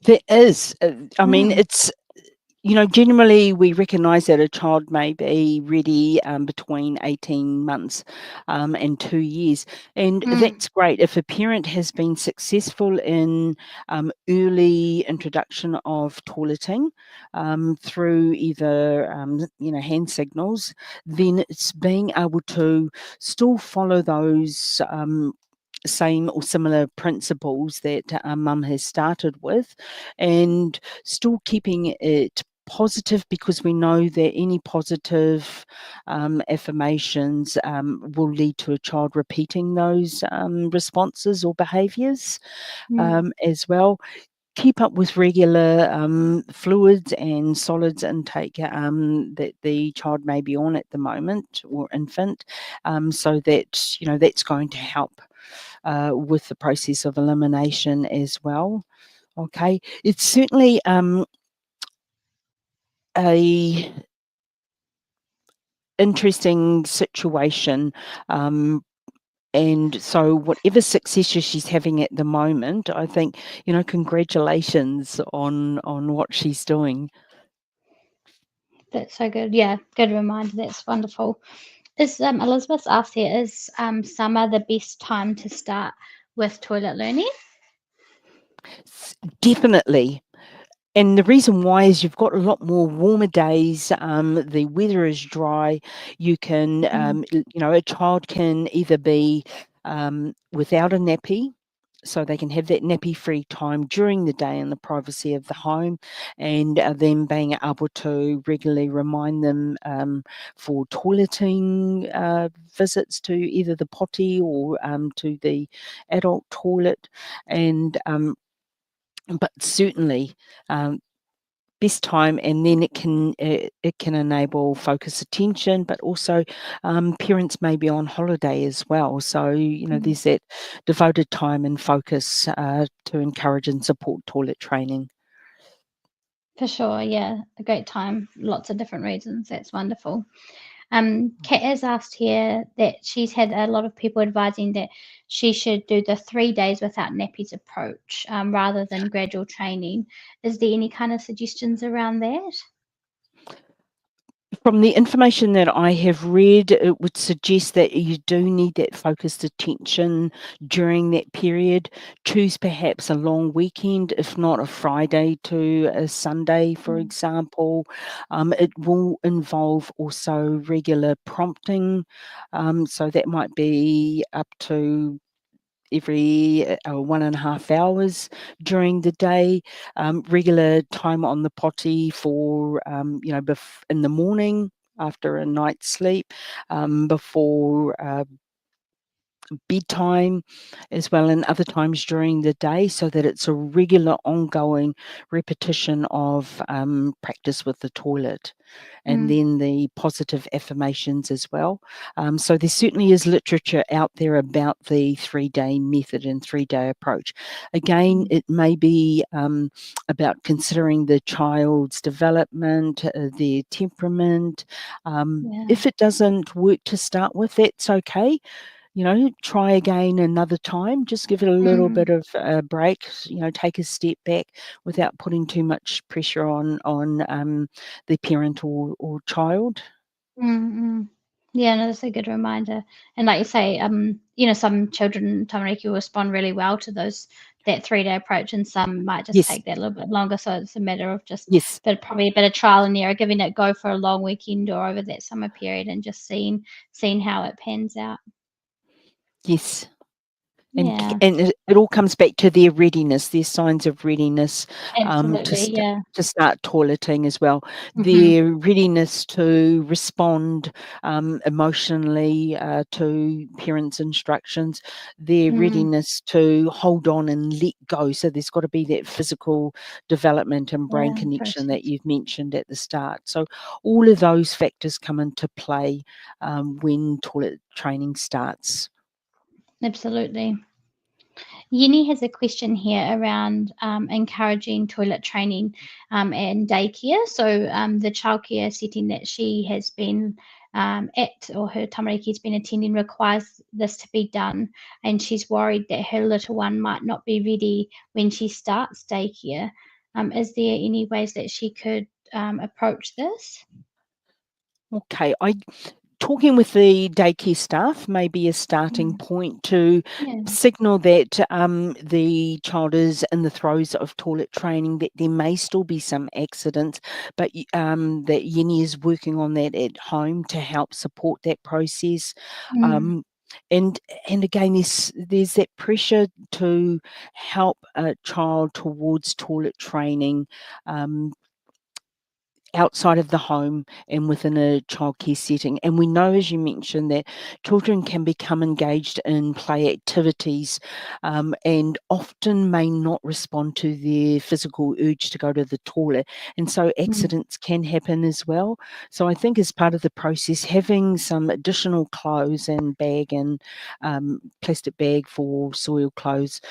There is. I mean, Mm, it's generally we recognise that a child may be ready between 18 months and 2 years. And mm, that's great. If a parent has been successful in early introduction of toileting through either, hand signals, then it's being able to still follow those same or similar principles that mum has started with, and still keeping it positive, because we know that any positive affirmations will lead to a child repeating those responses or behaviours mm, as well. Keep up with regular fluids and solids intake that the child may be on at the moment, or infant, so that that's going to help with the process of elimination as well. Okay, it's certainly a interesting situation. And so whatever success she's having at the moment, I think, congratulations on what she's doing. that's so good. Yeah, good reminder. That's wonderful. Is Elizabeth asked here, is summer the best time to start with toilet learning? Definitely. And the reason why is you've got a lot more warmer days. The weather is dry. You can, Mm, a child can either be without a nappy, so they can have that nappy-free time during the day in the privacy of the home, and then being able to regularly remind them for toileting visits to either the potty or to the adult toilet, and but certainly. Best time, and then it can enable focus attention, but also parents may be on holiday as well, so mm. there's that devoted time and focus to encourage and support toilet training. For sure, yeah, a great time. Lots of different reasons. That's wonderful. Kat has asked here that she's had a lot of people advising that she should do the 3 days without nappies approach rather than gradual training. Is there any kind of suggestions around that? From the information that I have read, it would suggest that you do need that focused attention during that period. Choose perhaps a long weekend, if not a Friday to a Sunday, for Mm, example. It will involve also regular prompting. So that might be up to every 1.5 hours during the day, regular time on the potty for, in the morning after a night's sleep, before bedtime, as well, and other times during the day, so that it's a regular ongoing repetition of practice with the toilet, and mm, then the positive affirmations as well. So there certainly is literature out there about the 3-day method and 3-day approach. Again, mm. it may be about considering the child's development, their temperament. Yeah. If it doesn't work to start with, that's okay. Try again another time. Just give it a little Mm, bit of a break. Take a step back without putting too much pressure on the parent or child. mm, mm. Yeah, no, that's a good reminder. And like you say, some children, tamariki, will respond really well to that 3-day approach, and some might just Yes, take that a little bit longer. So it's a matter of just, yes, but probably a bit of trial and error, giving it go for a long weekend or over that summer period, and just seeing how it pans out. yes. Yeah, And it all comes back to their readiness, their signs of readiness, to absolutely. Yeah. to start toileting as well. Hmm. Their readiness to respond, emotionally, to parents' instructions, their Mm, readiness to hold on and let go. So there's got to be that physical development and brain yeah, connection that process. you've mentioned at the start. So all of those factors come into play, when toilet training starts. Absolutely. Yini has a question here around encouraging toilet training and daycare. So, the childcare setting that she has been at, or her tamariki has been attending, requires this to be done. And she's worried that her little one might not be ready when she starts daycare. Is there any ways that she could approach this? Okay, I talking with the daycare staff may be a starting Mm, point to yeah. signal that, the child is in the throes of toilet training, that there may still be some accidents, but that Yeni is working on that at home to help support that process. Mm, Um, and and again, there's that pressure to help a child towards toilet training. Um, Outside of the home and within a childcare setting. And we know, as you mentioned, that children can become engaged in play activities, and often may not respond to their physical urge to go to the toilet. And so mm, accidents can happen as well. So I think as part of the process, having some additional clothes and bag and, plastic bag for soil clothes,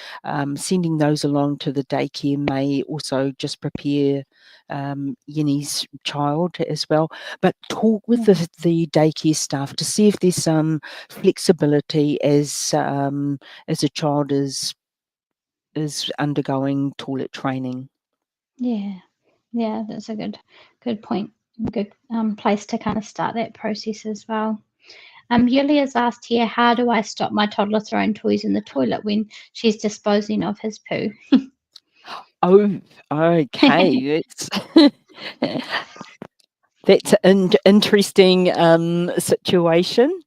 sending those along to the daycare may also just prepare, Yinny's child as well. But talk with yeah. the daycare staff to see if there's some flexibility as a child is undergoing toilet training. Yeah. Yeah, that's a good point. Good place to kind of start that process as well. Yulia's asked here, how do I stop my toddler throwing toys in the toilet when she's disposing of his poo? Oh, okay. That's an interesting, situation.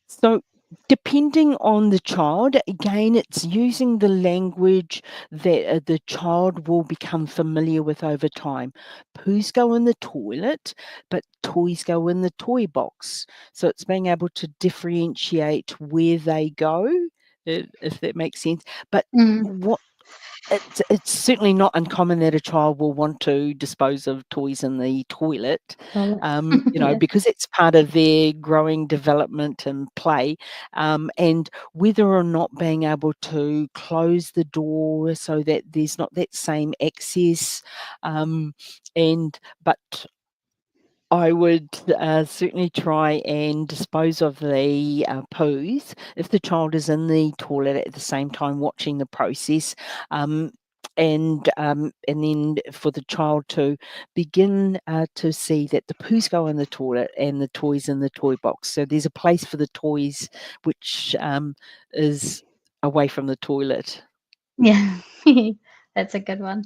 So, depending on the child, again, it's using the language that, the child will become familiar with over time. Poos go in the toilet, but toys go in the toy box. So, it's being able to differentiate where they go, if that makes sense. But Mm, what it's certainly not uncommon that a child will want to dispose of toys in the toilet, toilet. Yeah. because it's part of their growing development and play, and whether or not being able to close the door so that there's not that same access, um, and but I would, certainly try and dispose of the, poos if the child is in the toilet at the same time watching the process, um, and then for the child to begin, to see that the poos go in the toilet and the toys in the toy box. So there's a place for the toys which, is away from the toilet. Yeah. That's a good one.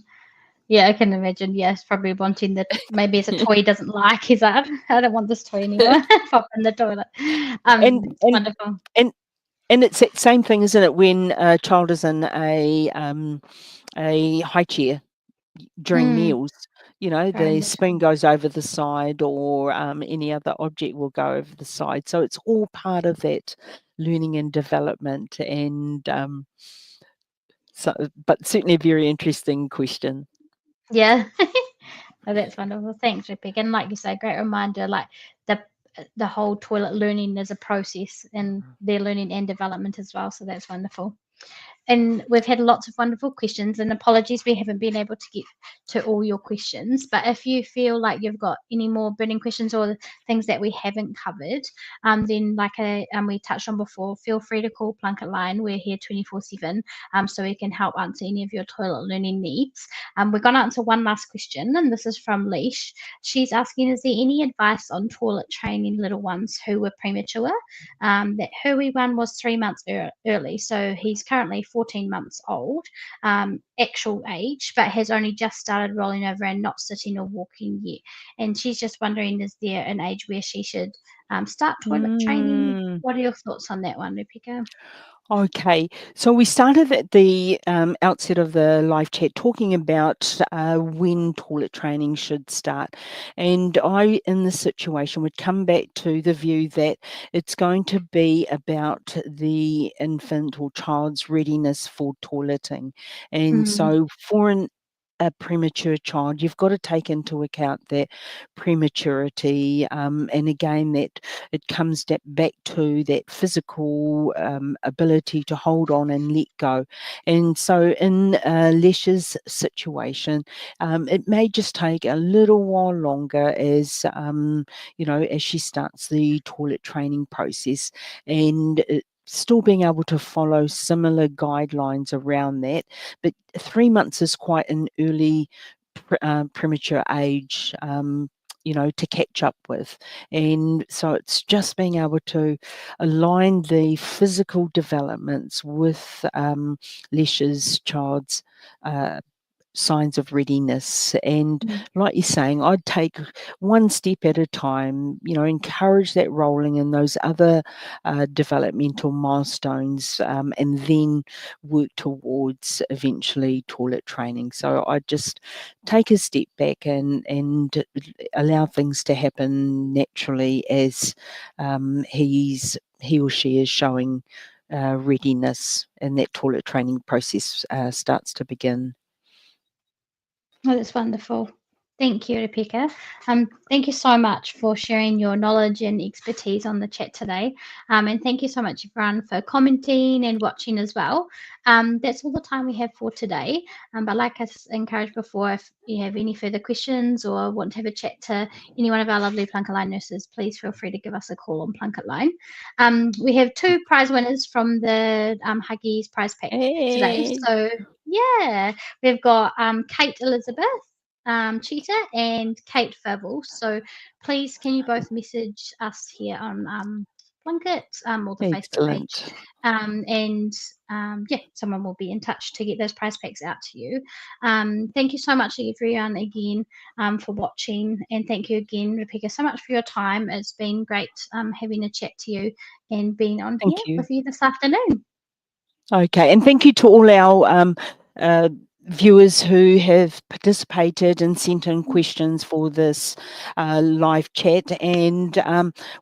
Yeah, I can imagine. Yes, probably wanting the, maybe it's a toy he doesn't like. He's like, I don't want this toy anymore. Pop in the toilet. and It's and wonderful. and and it's that same thing, isn't it, when a child is in a high chair during Mm, meals, the throwing the spoon toy. goes over the side or, any other object will go over the side. So it's all part of that learning and development and, so but certainly a very interesting question. Yeah. Oh, that's wonderful. Thanks, Rebecca. And like you say, great reminder, like the the whole toilet learning is a process and their learning and development as well. So that's wonderful. And we've had lots of wonderful questions, and apologies we haven't been able to get to all your questions, but if you feel like you've got any more burning questions or things that we haven't covered, then like we touched on before, feel free to call Plunket Line. We're here 24/7, so we can help answer any of your toilet learning needs. We're going to answer one last question, and this is from Leash. She's asking, is there any advice on toilet training little ones who were premature? That her wee one was 3 months early, so he's currently 14 months old, actual age, but has only just started rolling over and not sitting or walking yet. And she's just wondering, is there an age where she should start toilet training? Mm. What are your thoughts on that one, Rebecca? Okay, so we started at the outset of the live chat talking about when toilet training should start. And I, in this situation, would come back to the view that it's going to be about the infant or child's readiness for toileting. And Mm, so for a premature child, you've got to take into account that prematurity, and again that it comes back to that physical ability to hold on and let go. And so in Lesh's situation, it may just take a little while longer as as she starts the toilet training process, and still being able to follow similar guidelines around that. But 3 months is quite an early premature age, to catch up with. And so it's just being able to align the physical developments with Lesh's child's uh, signs of readiness. And mm, like you're saying, I'd take one step at a time, encourage that rolling and those other developmental milestones, and then work towards eventually toilet training. So I just take a step back and allow things to happen naturally as he or she is showing readiness, and that toilet training process starts to begin. Oh, that's wonderful. Thank you, Rebecca. Thank you so much for sharing your knowledge and expertise on the chat today. And thank you so much, everyone, for commenting and watching as well. That's all the time we have for today. But like I encouraged before, if you have any further questions or want to have a chat to any one of our lovely Plunket Line nurses, please feel free to give us a call on Plunket Line. We have two prize winners from the Huggies prize pack today. And So, yeah. We've got Kate Elizabeth Cheetah and Kate Favell. So please, can you both message us here on Plunket or the Facebook page? excellent. And yeah, someone will be in touch to get those prize packs out to you. Thank you so much, everyone, again for watching. And thank you again, Rebecca, so much for your time. It's been great having a chat to you and being on here Thank you. with you this afternoon. Okay, and thank you to all our uh, viewers who have participated and sent in questions for this live chat. And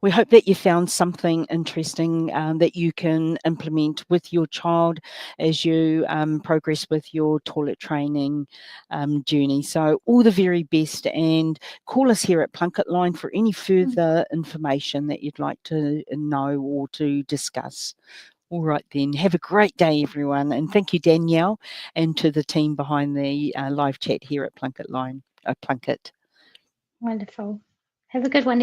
we hope that you found something interesting that you can implement with your child as you progress with your toilet training journey. So all the very best, and call us here at Plunket Line for any further information that you'd like to know or to discuss. All right, then. Have a great day, everyone. And thank you, Danielle, and to the team behind the live chat here at Plunket Line. Plunket. Wonderful. Have a good one, everyone.